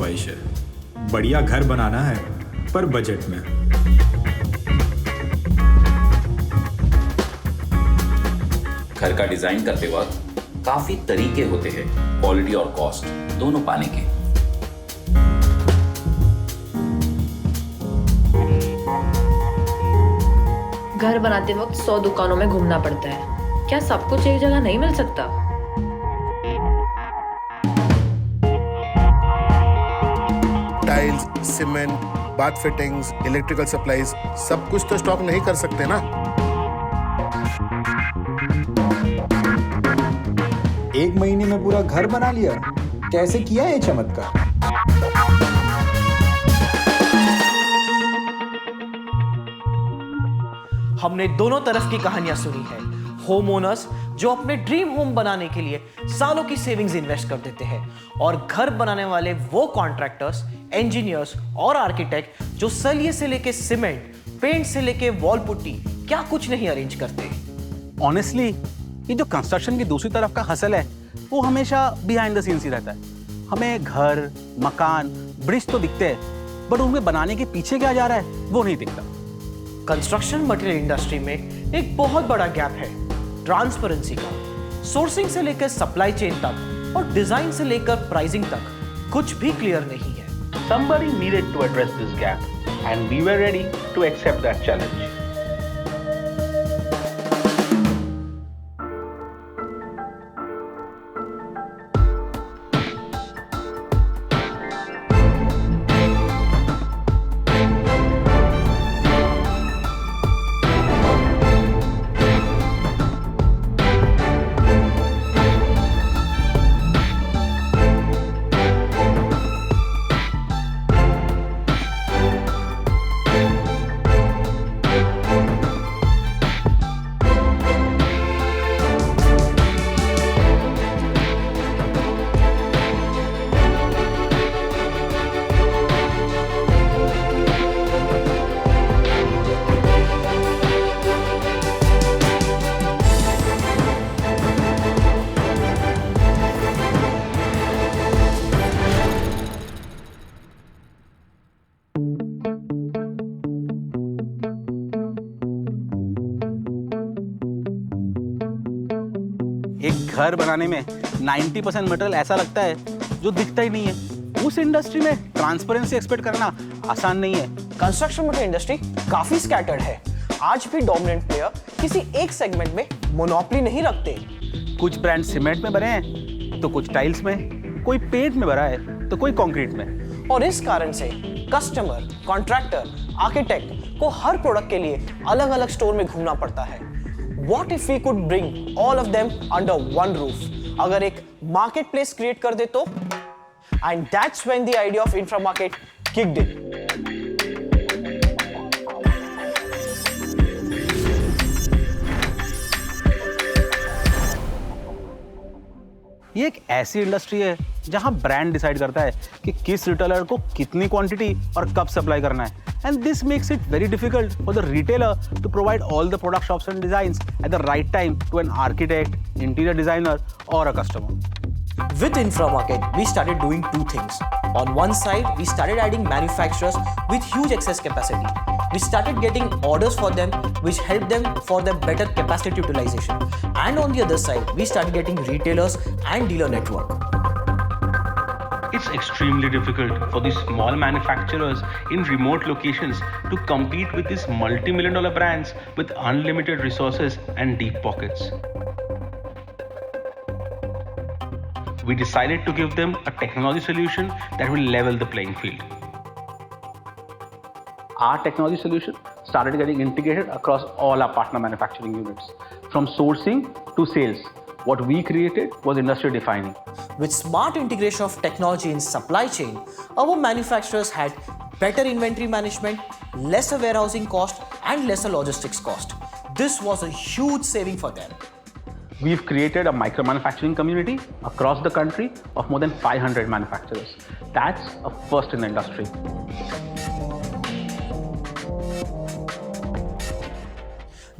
ख्वाहिश है, बढ़िया घर बनाना है पर बजट में। घर का डिजाइन करते वक्त काफी तरीके होते हैं क्वालिटी और कॉस्ट दोनों पाने के। घर बनाते वक्त 100 दुकानों में घूमना पड़ता है, क्या सब कुछ एक जगह नहीं मिल सकता? Tiles, cement, bath fittings, electrical supplies, सब कुछ तो स्टॉक नहीं कर सकते ना। एक महीने में पूरा घर बना लिया, कैसे किया ये चमत्कार? हमने दोनों तरफ की कहानियां सुनी है। होम ओनर्स जो अपने ड्रीम होम बनाने के लिए सालों की सेविंग्स इन्वेस्ट कर देते हैं, और घर बनाने वाले वो कॉन्ट्रैक्टर्स, इंजीनियर्स और आर्किटेक्ट जो सलिए से लेके सीमेंट, पेंट से लेके वॉल पुट्टी क्या कुछ नहीं अरेंज करते। ऑनेस्टली ये जो कंस्ट्रक्शन की दूसरी तरफ का हसल है वो हमेशा बिहाइंड द सीन्स ही रहता है। हमें घर, मकान, ब्रिज तो दिखते हैं, बट उनमें बनाने के पीछे क्या जा रहा है वो नहीं दिखता। कंस्ट्रक्शन मटेरियल इंडस्ट्री में एक बहुत बड़ा गैप है ट्रांसपेरेंसी का। सोर्सिंग से लेकर सप्लाई चेन तक और डिजाइन से लेकर प्राइसिंग तक कुछ भी क्लियर नहीं है। Somebody needed to address this gap, and we were ready to accept that challenge. एक घर बनाने में 90% मटेरियल ऐसा लगता है जो दिखता ही नहीं है। उस इंडस्ट्री में ट्रांसपेरेंसी एक्सपेक्ट करना आसान नहीं है। कंस्ट्रक्शन मटेरियल इंडस्ट्री काफी स्कैटर्ड है। आज भी डोमिनेंट प्लेयर किसी एक सेगमेंट में मोनोपोली नहीं रखते। कुछ ब्रांड सीमेंट में बने हैं तो कुछ टाइल्स में, कोई पेंट में भरा है तो कोई कंक्रीट में। और इस कारण से कस्टमर, कॉन्ट्रैक्टर, आर्किटेक्ट को हर प्रोडक्ट के लिए अलग अलग स्टोर में घूमना पड़ता है। What if we could bring all of them under one roof? अगर एक मार्केट प्लेस क्रिएट कर दे तो? And that's when the idea of infra market kicked in. ये एक ऐसी इंडस्ट्री है जहां ब्रांड डिसाइड करता है कि किस रिटेलर को कितनी क्वांटिटी और कब सप्लाई करना है। And this makes it very difficult for the retailer to provide all the product shops and designs at the right time to an architect, interior designer or a customer. With InfraMarket, we started doing two things. On one side, we started adding manufacturers with huge excess capacity. We started getting orders for them, which helped them for their better capacity utilization. And on the other side, we started getting retailers and dealer network. It's extremely difficult for these small manufacturers in remote locations to compete with these multi-million-dollar brands with unlimited resources and deep pockets. We decided to give them a technology solution that will level the playing field. Our technology solution started getting integrated across all our partner manufacturing units, from sourcing to sales. What we created was industry defining. With smart integration of technology in supply chain, our manufacturers had better inventory management, lesser warehousing cost, and lesser logistics cost. This was a huge saving for them. We've created a micro manufacturing community across the country of more than 500 manufacturers. That's a first in the industry.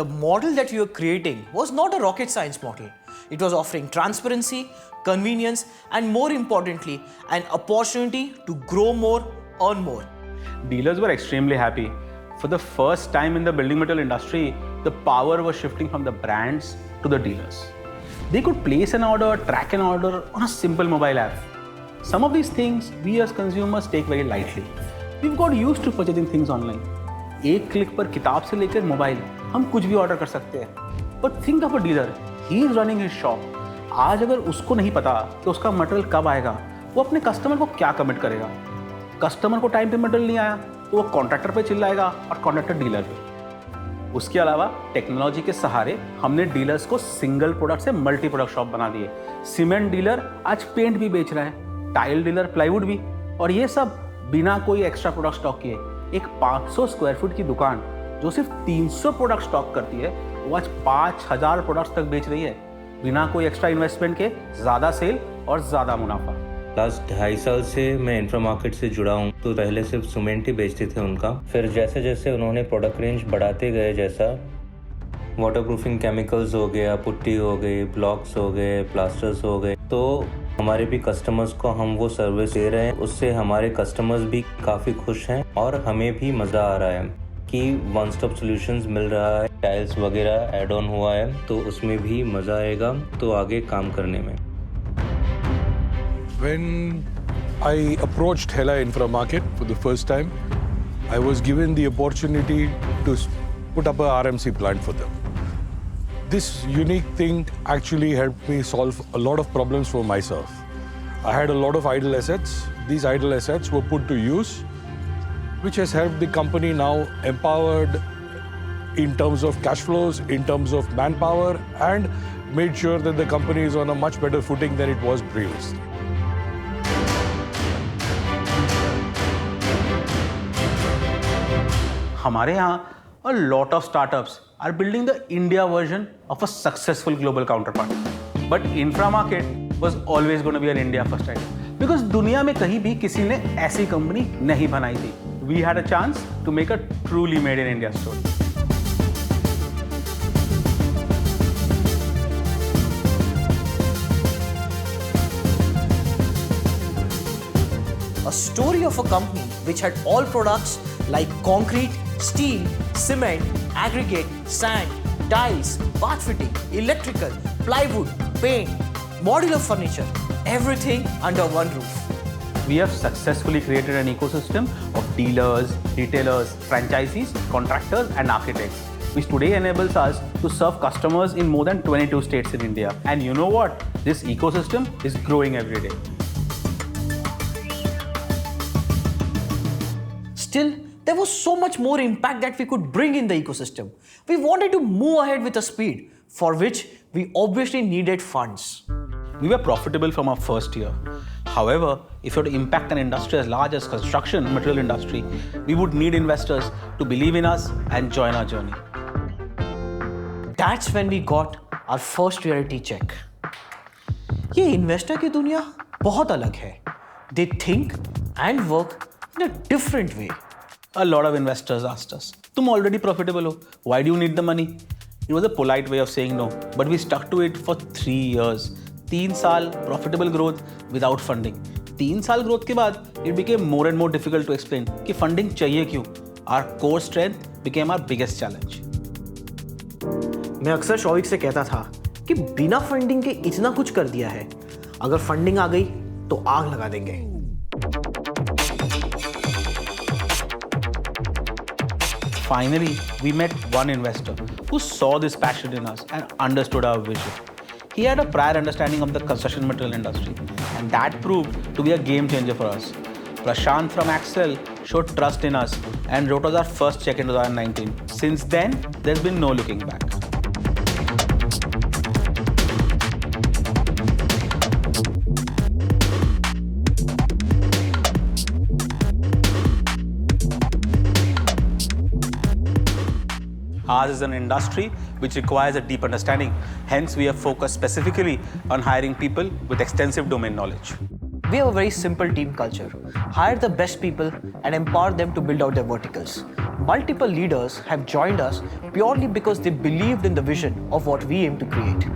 The model that we were creating was not a rocket science model. It was offering transparency, convenience, and more importantly, an opportunity to grow more, earn more. Dealers were extremely happy. For the first time in the building material industry, the power was shifting from the brands to the dealers. They could place an order, track an order on a simple mobile app. Some of these things we as consumers take very lightly. We've got used to purchasing things online. एक click पर किताब से लेकर mobile हम कुछ भी order कर सकते हैं. But think of a dealer. He is running his shop. आज अगर उसको नहीं पता कि उसका मटेरियल कब आएगा, वो अपने कस्टमर को क्या कमिट करेगा. कस्टमर को टाइम पे मटेरियल नहीं आया तो वो कॉन्ट्रैक्टर पे चिल्लाएगा और कॉन्ट्रैक्टर डीलर पे. उसके अलावा टेक्नोलॉजी के सहारे हमने डीलर्स को सिंगल प्रोडक्ट से मल्टी प्रोडक्ट शॉप बना दिए. सीमेंट डीलर आज पेंट भी बेच रहा है, टाइल डीलर प्लाईवुड भी, और ये सब बिना कोई एक्स्ट्रा प्रोडक्ट स्टॉक किए. एक 500 स्क्वायर फुट की दुकान जो सिर्फ 300 प्रोडक्ट स्टॉक करती है, वो आज 5000 प्रोडक्ट्स तक बेच रही है बिना कोई एक्स्ट्रा इन्वेस्टमेंट के. ज़्यादा सेल और ज़्यादा मुनाफा. लास्ट 2.5 साल से मैं इंफ्रा मार्केट से जुड़ा हूँ. तो पहले सिर्फ सीमेंट ही बेचते थे उनका. फिर जैसे जैसे उन्होंने प्रोडक्ट रेंज बढ़ाते गए, जैसा वाटरप्रूफिंग केमिकल्स हो गया, पुट्टी हो गई, ब्लॉक्स हो गए, प्लास्टर्स हो गए, तो हमारे भी कस्टमर्स को हम वो सर्विस दे रहे हैं. उससे हमारे कस्टमर्स भी काफ़ी खुश हैं और हमें भी मज़ा आ रहा है कि वन स्टॉप सॉल्यूशंस मिल रहा है. टाइल्स वगैरह ऐड ऑन हुआ है तो उसमें भी मज़ा आएगा तो आगे काम करने में. When I approached Hela Infra Market for the first time, I was given the opportunity to put up a RMC plant for them. This unique thing actually helped me solve a lot of problems for myself. I had a lot of idle assets. These idle assets were put to use, which has helped the company now empowered in terms of cash flows, in terms of manpower, and made sure that the company is on a much better footing than it was previously. हमारे यहाँ a lot of startups are building the India version of a successful global counterpart. But Infra Market was always going to be an India first idea because दुनिया में कहीं भी किसी ने ऐसी company नहीं बनाई थी. We had a chance to make a truly made in India story. A story of a company which had all products like concrete, steel, cement, aggregate, sand, tiles, bath fitting, electrical, plywood, paint, modular furniture, everything under one roof. We have successfully created an ecosystem of dealers, retailers, franchisees, contractors, and architects, which today enables us to serve customers in more than 22 states in India. And you know what? This ecosystem is growing every day. Still, there was so much more impact that we could bring in the ecosystem. We wanted to move ahead with a speed, for which we obviously needed funds. We were profitable from our first year. However, if you were to impact an industry as large as construction material industry, we would need investors to believe in us and join our journey. That's when we got our first reality check. ये investor की दुनिया बहुत अलग है. They think and work in a different way. A lot of investors asked us, "तुम already profitable हो, why do you need the money?" It was a polite way of saying no, but we stuck to it for 3 years. 3 साल profitable growth without funding. 3 साल growth के बाद it became more and more difficult to explain कि funding चाहिए क्यों. Our core strength became our biggest challenge. मैं अक्सर शौविक से कहता था कि बिना फंडिंग के इतना कुछ कर दिया है, अगर फंडिंग आ गई तो आग लगा देंगे. Finally, we met one investor who saw this passion in us and understood our vision. He had a prior understanding of the construction material industry, and that proved to be a game changer for us. Prashant from Axel showed trust in us and wrote us our first check in 2019. Since then, there's been no looking back. Ours is an industry which requires a deep understanding. Hence, we have focused specifically on hiring people with extensive domain knowledge. We have a very simple team culture. Hire the best people and empower them to build out their verticals. Multiple leaders have joined us purely because they believed in the vision of what we aim to create.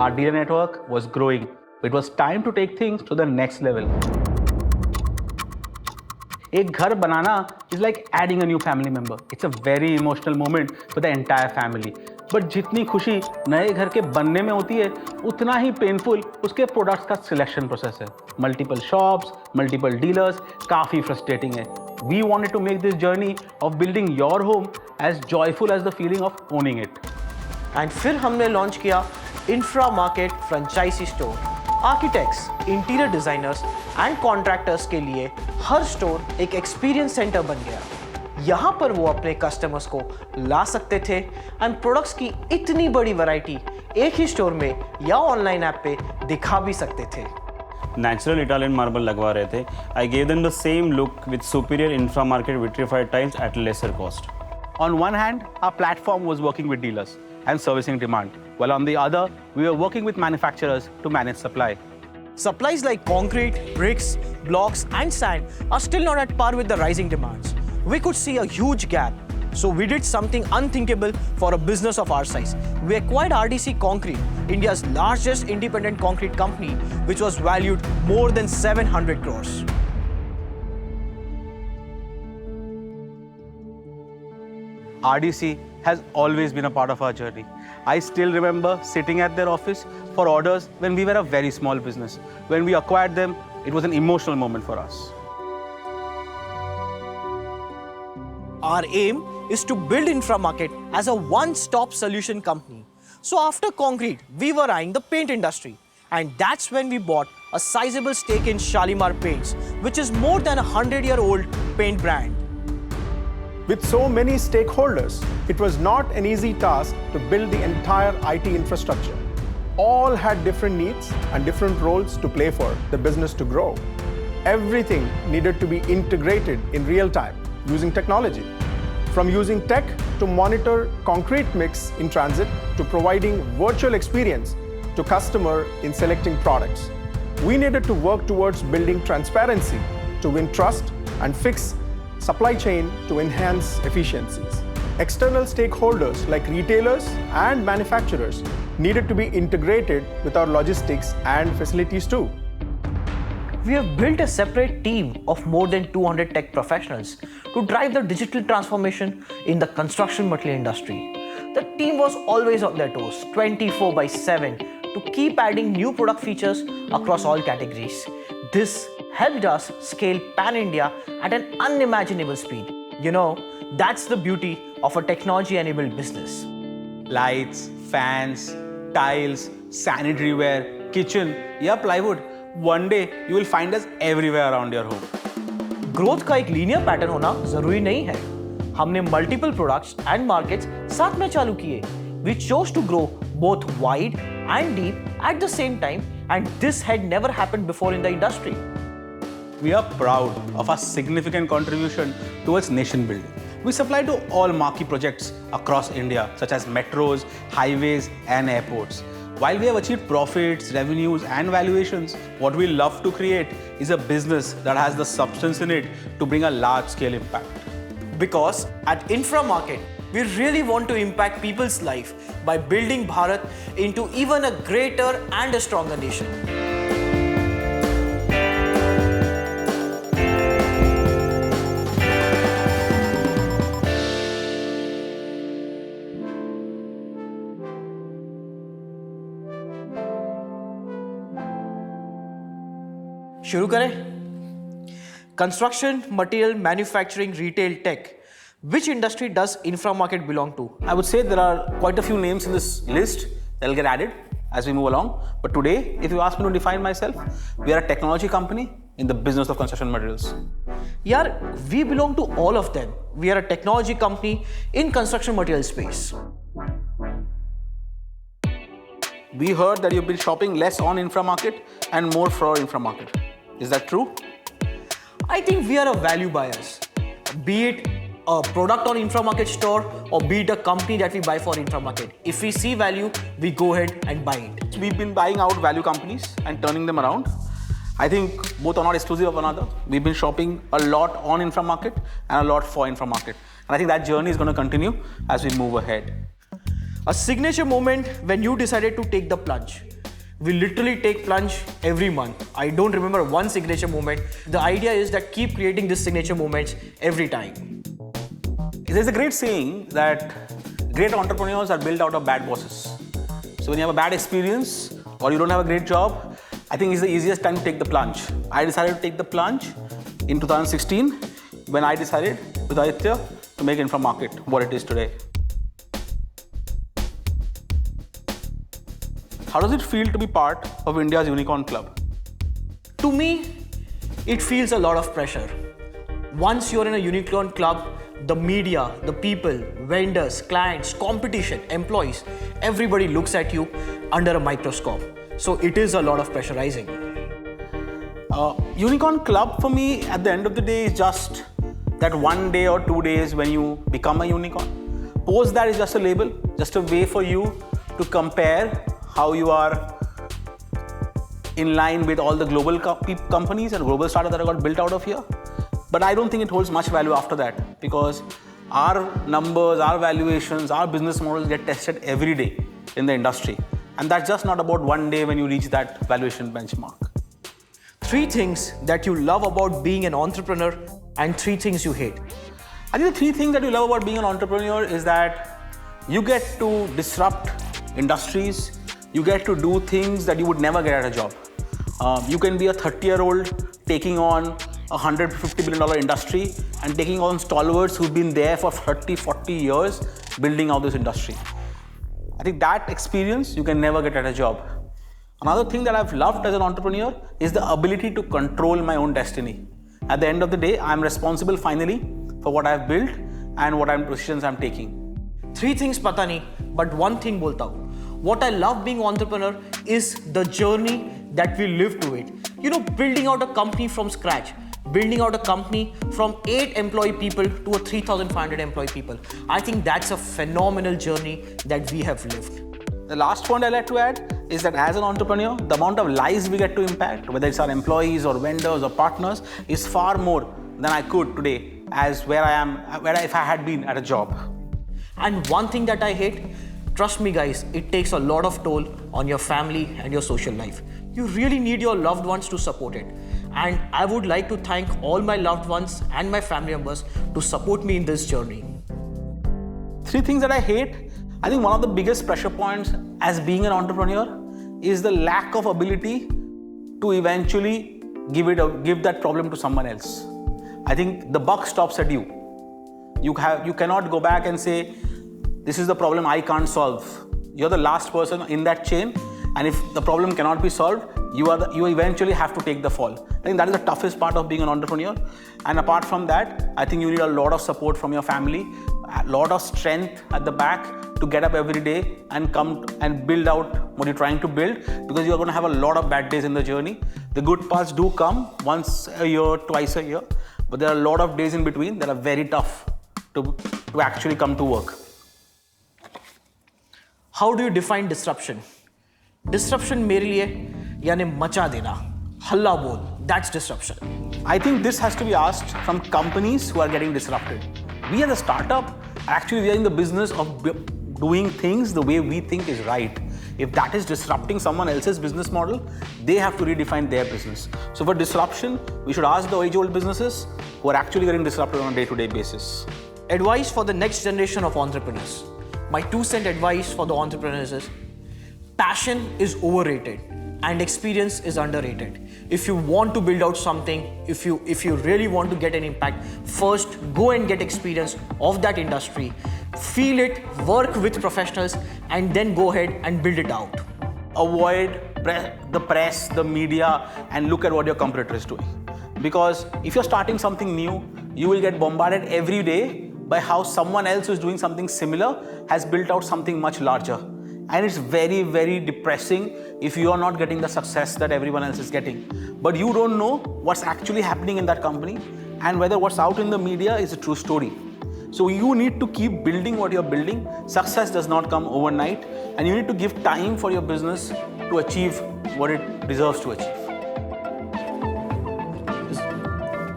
Our dealer network was growing. It was time to take things to the next level. एक घर बनाना is like adding a new family member. It's a very emotional moment for the entire family. But जितनी खुशी नए घर के बनने में होती है, उतना ही painful उसके products का selection process है. Multiple shops, multiple dealers, काफी frustrating है. We wanted to make this journey of building your home as joyful as the feeling of owning it. And फिर हमने लॉन्च किया Infra Market franchisee store. Architects, interior designers and contractors के लिए हर store एक experience centre बन गया. यहाँ पर वो अपने कस्टमर्स को ला सकते थे एंड प्रोडक्ट्स की इतनी बड़ी वैरायटी एक ही स्टोर में या ऑनलाइन ऐप पे दिखा भी सकते थे. नेचुरल इटालियन मार्बल लगवा रहे थे. I gave them the same look with superior Infra Market vitrified tiles at lesser cost. On one hand, our platform was working with dealers and servicing demand, while on the other, we were working with manufacturers to manage supply. Supplies like concrete, bricks, blocks, and sand are still not at par with the rising demands. We could see a huge gap, so we did something unthinkable for a business of our size. We acquired RDC Concrete, India's largest independent concrete company, which was valued more than 700 crores. RDC has always been a part of our journey. I still remember sitting at their office for orders when we were a very small business. When we acquired them, it was an emotional moment for us. Our aim is to build InfraMarket as a one-stop solution company. So after concrete, we were eyeing the paint industry. And that's when we bought a sizable stake in Shalimar Paints, which is more than a 100-year-old paint brand. With so many stakeholders, it was not an easy task to build the entire IT infrastructure. All had different needs and different roles to play for the business to grow. Everything needed to be integrated in real time using technology. From using tech to monitor concrete mix in transit to providing virtual experience to customer in selecting products. We needed to work towards building transparency to win trust and fix supply chain to enhance efficiencies. External stakeholders like retailers and manufacturers needed to be integrated with our logistics and facilities too. We have built a separate team of more than 200 tech professionals to drive the digital transformation in the construction material industry. The team was always on their toes, 24/7, to keep adding new product features across all categories. This helped us scale pan-India at an unimaginable speed. You know, that's the beauty of a technology-enabled business. Lights, fans, tiles, sanitary ware, kitchen, या plywood. One day you will find us everywhere around your home. Growth का एक linear pattern होना जरूरी नहीं है. हमने multiple products and markets साथ में चालू किए. We chose to grow both wide and deep at the same time, and this had never happened before in the industry. We are proud of our significant contribution towards nation building. We supply to all marquee projects across India, such as metros, highways, and airports. While we have achieved profits, revenues, and valuations, what we love to create is a business that has the substance in it to bring a large-scale impact. Because at InfraMarket, we really want to impact people's life by building Bharat into even a greater and a stronger nation. शुरू करें? Construction, material, manufacturing, retail, tech. Which industry does InfraMarket belong to? I would say there are quite a few names in this list that will get added as we move along. But today, if you ask me to define myself, we are a technology company in the business of construction materials. Yeah, we belong to all of them. We are a technology company in construction material space. We heard that you've been shopping less on InfraMarket and more for InfraMarket. Is that true? I think we are a value buyers. Be it a product on InfraMarket store or be it a company that we buy for InfraMarket. If we see value, we go ahead and buy it. We've been buying out value companies and turning them around. I think both are not exclusive of one another. We've been shopping a lot on InfraMarket and a lot for InfraMarket. And I think that journey is going to continue as we move ahead. A signature moment when you decided to take the plunge. We literally take plunge every month. I don't remember one signature moment. The idea is that keep creating these signature moments every time. There's a great saying that great entrepreneurs are built out of bad bosses. So when you have a bad experience or you don't have a great job, I think it's the easiest time to take the plunge. I decided to take the plunge in 2016 when I decided with Aditya to make InfraMarket what it is today. How does it feel to be part of India's Unicorn Club? To me, it feels a lot of pressure. Once you're in a Unicorn Club, the media, the people, vendors, clients, competition, employees, everybody looks at you under a microscope. So it is a lot of pressurizing. Unicorn Club for me at the end of the day is just that 1 day or 2 days when you become a unicorn. Post that is just a label, just a way for you to compare how you are in line with all the global companies and global startups that have got built out of here. But I don't think it holds much value after that because our numbers, our valuations, our business models get tested every day in the industry. And that's just not about 1 day when you reach that valuation benchmark. 3 things that you love about being an entrepreneur and 3 things you hate. I think the 3 things that you love about being an entrepreneur is that you get to disrupt industries. You get to do things that you would never get at a job. You can be a 30-year-old taking on a $150 billion industry and taking on stalwarts who've been there for 30, 40 years building out this industry. I think that experience you can never get at a job. Another thing that I've loved as an entrepreneur is the ability to control my own destiny. At the end of the day, I'm responsible finally for what I've built and what decisions I'm taking. 3 things pata nahi, but 1 thing bolta hu. What I love being an entrepreneur is the journey that we live to it. You know, building out a company from scratch, building out a company from 8 employee people to a 3,500 employee people. I think that's a phenomenal journey that we have lived. The last point I'd like to add is that as an entrepreneur, the amount of lives we get to impact, whether it's our employees or vendors or partners, is far more than I could today as where I am, if I had been at a job. And one thing that I hate, trust me guys, it takes a lot of toll on your family and your social life. You really need your loved ones to support it. And I would like to thank all my loved ones and my family members to support me in this journey. 3 things that I hate. I think one of the biggest pressure points as being an entrepreneur is the lack of ability to eventually give that problem to someone else. I think the buck stops at you. You cannot go back and say, this is the problem I can't solve. You're the last person in that chain, and if the problem cannot be solved, you eventually have to take the fall. I think that is the toughest part of being an entrepreneur. And apart from that, I think you need a lot of support from your family, a lot of strength at the back to get up every day and come and build out what you're trying to build, because you're going to have a lot of bad days in the journey. The good parts do come once a year, twice a year, but there are a lot of days in between that are very tough to actually come to work. How do you define disruption? Disruption मेरे लिए यानी मचा देना, हल्ला बोल. That's disruption. I think this has to be asked from companies who are getting disrupted. We as a startup, actually we are in the business of doing things the way we think is right. If that is disrupting someone else's business model, they have to redefine their business. So for disruption, we should ask the age-old businesses who are actually getting disrupted on a day-to-day basis. Advice for the next generation of entrepreneurs. My 2-cent advice for the entrepreneurs is, passion is overrated and experience is underrated. If you want to build out something, if you really want to get an impact, first go and get experience of that industry, feel it, work with professionals, and then go ahead and build it out. Avoid the press, the media, and look at what your competitor is doing. Because if you're starting something new, you will get bombarded every day by how someone else who's doing something similar has built out something much larger. And it's very, very depressing if you are not getting the success that everyone else is getting. But you don't know what's actually happening in that company and whether what's out in the media is a true story. So you need to keep building what you're building. Success does not come overnight, and you need to give time for your business to achieve what it deserves to achieve.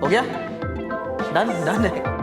हो गया? Done? Done है.